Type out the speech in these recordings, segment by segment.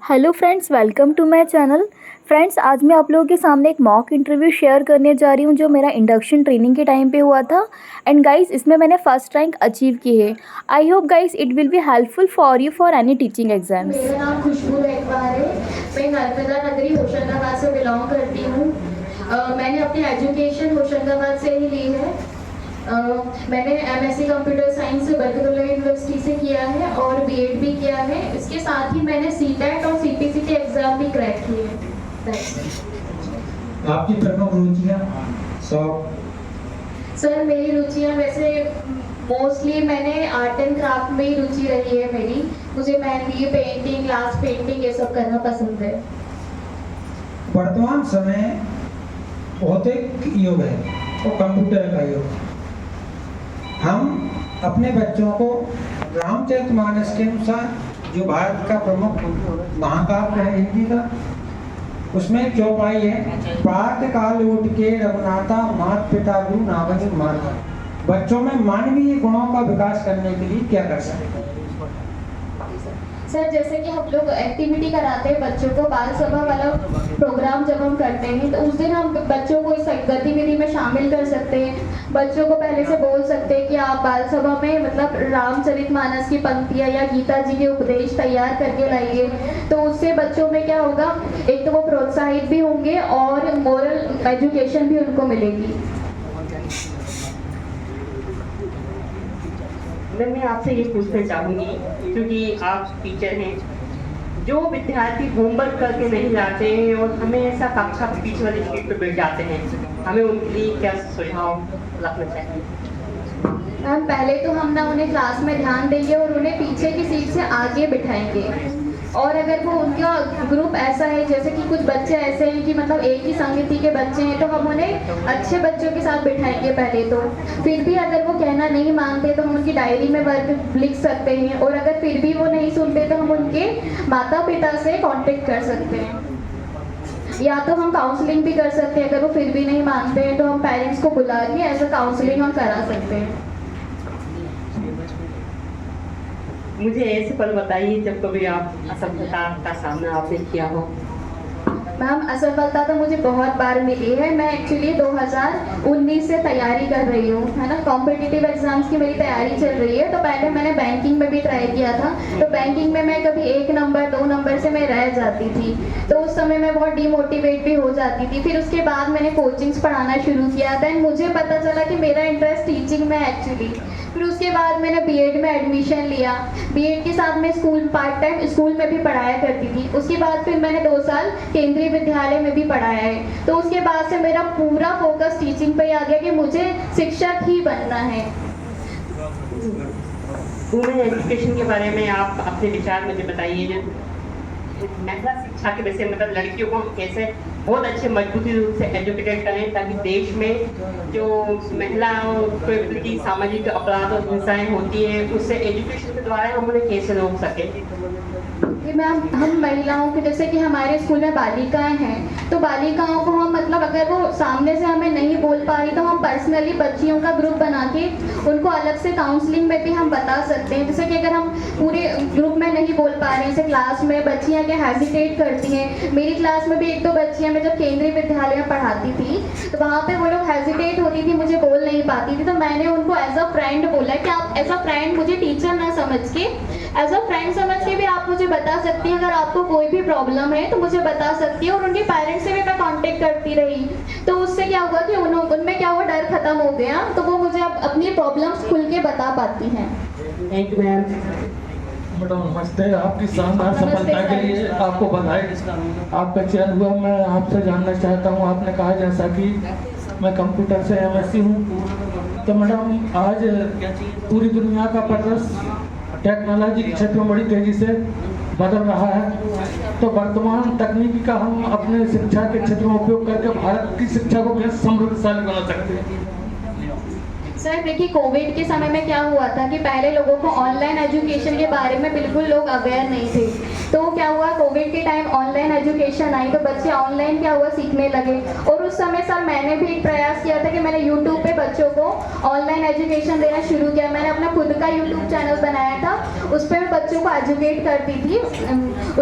Hello friends, welcome to my channel. Friends, आज मैं आप लोगों के सामने एक मॉक इंटरव्यू शेयर करने जा रही हूँ जो मेरा इंडक्शन ट्रेनिंग के टाइम पे हुआ था। एंड गाइस, इसमें मैंने फर्स्ट रैंक अचीव की है। I hope guys it will be helpful for you for any teaching exams. मेरा नाम खुशबू रेखवार है। मैं नर्मदा नगरी होशंगाबाद से बिलोंग करती हूँ। मैंने अपनी एजुकेशन होशंगाबाद से ही ली है। मैंने MSc computer science Barkatullah university से किया है और बीएड भी किया है। इसके साथ ही मैंने सीटेट और सीपीसी के एग्ज़ाम भी क्रैक किए हैं। आपकी प्रमुख रुचियाँ? सर, मेरी रुचियाँ वैसे मोस्टली मैंने आर्ट एंड क्राफ्ट में ही रुचि रही है मेरी। मुझे मेहंदी, पेंटिंग, ग्लास पेंटिंग ये सब करना पसंद है। वर्तमान समय भौतिक युग है और कंप्यूटर का युग। हम अपने बच्चों को रामचरितमानस के अनुसार, जो भारत का प्रमुख महाकाव्य है हिंदी का, उसमें चौपाई है, प्रातः काल उठ के रघुनाथा मात पिता गुरु नावज मार्ग। बच्चों में मानवीय गुणों का विकास करने के लिए क्या कर सकते हैं? सर, जैसे कि हम लोग एक्टिविटी कराते हैं बच्चों को, बाल सभा वाला प्रोग्राम जब हम करते हैं तो उस दिन हम बच्चों को इस गतिविधि में शामिल कर सकते हैं। बच्चों को पहले से बोल सकते हैं कि आप बाल सभा में मतलब रामचरितमानस की पंक्तियाँ या गीता जी के उपदेश तैयार करके लाइए। तो उससे बच्चों में क्या होगा, एक तो वो प्रोत्साहित भी होंगे और मोरल एजुकेशन भी उनको मिलेगी। मैं आपसे ये पूछना चाहूँगी, क्योंकि आप टीचर हैं, जो विद्यार्थी होमवर्क करके नहीं जाते हैं और हमेशा कक्षा पीछे वाली सीट पर बैठ जाते हैं, हमें उनके लिए क्या सुझाव रखना चाहिए? मैम, पहले तो हम ना उन्हें क्लास में ध्यान देंगे और उन्हें पीछे की सीट से आगे बिठाएंगे। और अगर वो उनका ग्रुप ऐसा है, जैसे कि कुछ बच्चे ऐसे हैं कि मतलब एक ही संगति के बच्चे हैं, तो हम उन्हें अच्छे बच्चों के साथ बिठाएंगे पहले तो। फिर भी अगर वो कहना नहीं मानते तो हम उनकी डायरी में वर्क लिख सकते हैं, और अगर फिर भी वो नहीं सुनते तो हम उनके माता पिता से कांटेक्ट कर सकते हैं, या तो हम काउंसलिंग भी कर सकते हैं। अगर वो फिर भी नहीं मानते हैं तो हम पेरेंट्स को बुला के ऐसा काउंसलिंग हम करा सकते हैं। मुझे ऐसे पल बताइए जब कभी आप असफलता का सामना आपने किया हो। मैम, असफलता तो मुझे बहुत बार मिली है। मैं एक्चुअली 2019 से तैयारी कर रही हूँ, है ना। कॉम्पिटिटिव एग्जाम्स की मेरी तैयारी चल रही है। तो पहले मैंने बैंकिंग में भी ट्राई किया था। तो बैंकिंग में मैं कभी 1 नंबर 2 नंबर से मैं रह जाती थी, तो उस समय मैं बहुत डिमोटिवेट भी हो जाती थी। फिर उसके बाद मैंने कोचिंग्स पढ़ाना शुरू किया। दैन मुझे पता चला कि मेरा इंटरेस्ट टीचिंग में एक्चुअली। फिर उसके बाद मैंने बीएड में एडमिशन लिया। बीएड के साथ मैं स्कूल पार्ट टाइम स्कूल में भी पढ़ाया करती थी। उसके बाद फिर मैंने 2 साल केंद्रीय विद्यालय में भी पढ़ाया है। तो उसके बाद से मेरा पूरा फोकस टीचिंग पे आ गया कि मुझे शिक्षक ही बनना है। वुमेन एजुकेशन के बारे में आप अपने विचार मुझे बताइए। महिला शिक्षा के वैसे मतलब लड़कियों को कैसे बहुत अच्छे मजबूती रूप से एजुकेटेड करें, ताकि देश में जो महिलाओं के प्रति सामाजिक अपराध और हिंसाएं होती हैं, उससे एजुकेशन के द्वारा हम उन्हें कैसे रोक सकें? मैम, हम महिलाओं के, जैसे कि हमारे स्कूल में बालिकाएं हैं, तो बालिकाओं को हम मतलब अगर वो सामने से हमें नहीं बोल पा रही तो हम पर्सनली बच्चियों का ग्रुप बना के उनको अलग से काउंसलिंग में भी हम बता सकते हैं। जैसे कि अगर हम पूरे ग्रुप में नहीं बोल पा रहे हैं, जैसे क्लास में बच्चियां क्या हेजिटेट करती हैं। मेरी क्लास में भी 1-2 बच्चियां, मैं जब केंद्रीय विद्यालय में पढ़ाती थी तो वहाँ पे वो लोग हेजिटेट होती थी, मुझे बोल नहीं पाती थी। तो मैंने उनको एज अ फ्रेंड बोला कि आप एज अ फ्रेंड, मुझे टीचर ना समझ के, एज अ फ्रेंड समझ के भी आप मुझे बता सकती हैं। अगर आपको कोई भी प्रॉब्लम है तो मुझे बता सकती है। और उनके पेरेंट्स से भी मैं कांटेक्ट करती रही। तो उससे क्या हुआ कि उनमें क्या हुआ, डर खत्म हो गया। तो वो मुझे अब अपनी प्रॉब्लम्स खुल के बता पाती हैं। Thank you ma'am. मैडम नमस्ते। आपकी शानदार सफलता के लिए आपको बधाई। आपका चयन हुआ। मैं आपसे जानना चाहता हूँ, आपने कहा जैसा कि मैं कंप्यूटर से एमएससी हूँ, तो मैडम आज पूरी दुनिया का परिदृश्य टेक्नोलॉजी के क्षेत्र में बड़ी तेज़ी से बदल रहा है। तो वर्तमान तकनीकी का हम अपने शिक्षा के क्षेत्र में उपयोग करके भारत की शिक्षा को कैसे समृद्धशाली बना सकते हैं? सर देखिए, कोविड के समय में क्या हुआ था कि पहले लोगों को ऑनलाइन एजुकेशन के बारे में बिल्कुल लोग अवेयर नहीं थे। तो क्या हुआ, कोविड के टाइम ऑनलाइन एजुकेशन आई तो बच्चे ऑनलाइन क्या हुआ सीखने लगे, और उस समय सर मैंने भी एक प्रयास किया था कि मैंने यूट्यूब पे बच्चों को ऑनलाइन एजुकेशन देना शुरू किया। मैंने अपना खुद का यूट्यूब चैनल बनाया था, उस पर मैं बच्चों को एजुकेट करती थी।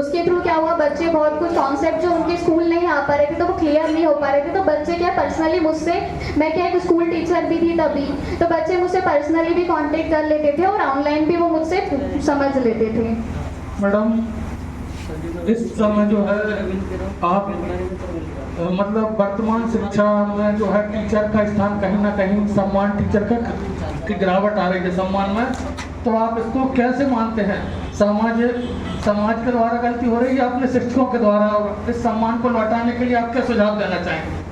उसके थ्रू क्या हुआ, बच्चे बहुत कुछ कॉन्सेप्ट जो उनके स्कूल नहीं आ पा रहे थे तो वो क्लियर नहीं हो पा रहे थे, तो बच्चे क्या पर्सनली मुझसे, मैं क्या एक स्कूल टीचर भी थी तभी, तो बच्चे मुझसे पर्सनली भी कांटेक्ट कर लेते थे और ऑनलाइन भी वो मुझसे समझ लेते थे। मैडम इस समय जो है आप मतलब वर्तमान शिक्षा में जो है टीचर का स्थान कहीं ना कहीं सम्मान टीचर का की गिरावट आ रही है सम्मान में, तो आप इसको कैसे मानते हैं? समाज के द्वारा गलती हो रही है या अपने शिक्षकों के द्वारा? और इस सम्मान को लौटाने के लिए आप क्या सुझाव देना चाहेंगे?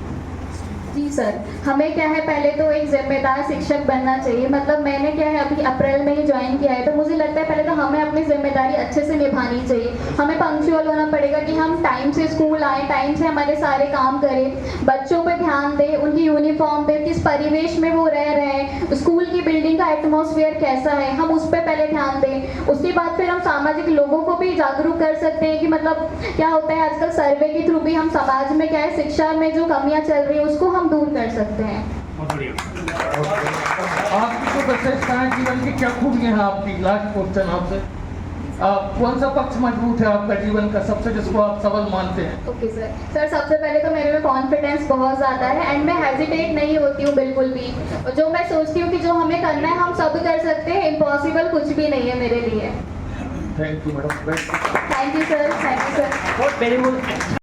जी सर, हमें क्या है पहले तो एक जिम्मेदार शिक्षक बनना चाहिए। मतलब मैंने क्या है अभी अप्रैल में ही ज्वाइन किया है, तो मुझे लगता है पहले तो हमें अपनी जिम्मेदारी अच्छे से निभानी चाहिए। हमें पंक्चुअल होना पड़ेगा कि हम टाइम से स्कूल आए, टाइम से हमारे सारे काम करें, बच्चों पर ध्यान दें, उनकी यूनिफॉर्म पे, किस परिवेश में वो रह रहे हैं, स्कूल की बिल्डिंग का एटमॉस्फेयर कैसा है, हम उस पर पहले ध्यान दें। उसके बाद फिर हम सामाजिक लोगों को भी जागरूक कर सकते हैं कि मतलब क्या होता है आजकल सर्वे के थ्रू भी हम समाज में क्या है शिक्षा में जो कमियां चल रही है उसको हम दूर कर सकते हैं। आपकी जो विशेषताएं जीवन की क्या खूबियां हैं आपकी? लास्ट क्वेश्चन आपसे, कौन सा पक्ष मजबूत है आपका जीवन का सबसे जिसको आप सबल मानते हैं? ओके सर, सबसे पहले तो मेरे में कॉन्फिडेंस बहुत ज़्यादा है एंड मैं हेजिटेट नहीं होती हूँ बिल्कुल भी। जो मैं सोचती हूँ कि जो हमें करना है हम सब कर सकते हैं, इम्पॉसिबल कुछ भी नहीं है मेरे लिए। Thank you madam. Thank you sir, thank you sir. बहुत वेरी गुड।